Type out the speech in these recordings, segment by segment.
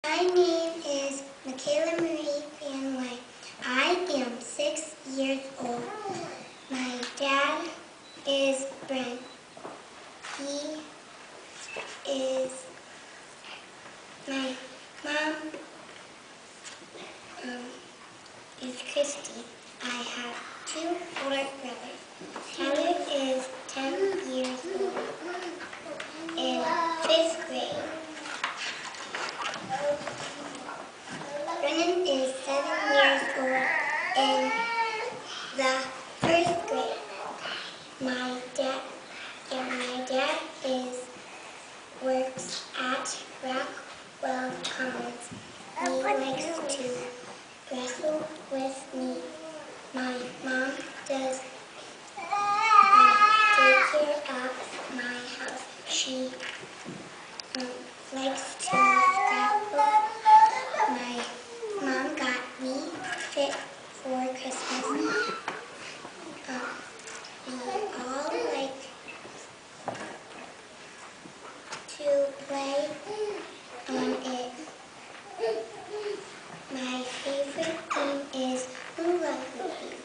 My name is Michaela Marie Van White. I am 6 years old. My dad is Brent. He is my mom is Christy. I have 2 older brothers. Tyler is 10 years old in 5th grade. Brennan is 7 years old in the 1st grade. My dad works at Rockwell Commons. He likes to wrestle with me. My mom does take care of my house. She likes to scrapbook. My mom got me Fit for Christmas. We all like to play on it. My favorite game is hula hooping.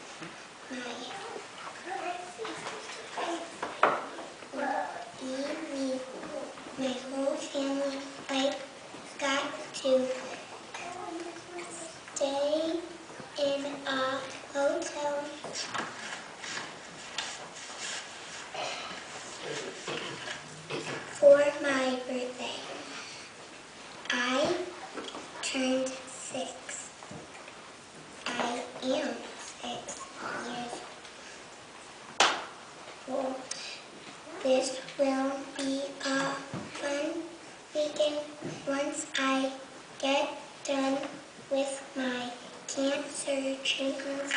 My whole family got to stay in a hotel for my birthday. I turned 6. I am 6 years old. This will be a fun weekend once I get done with my cancer treatments.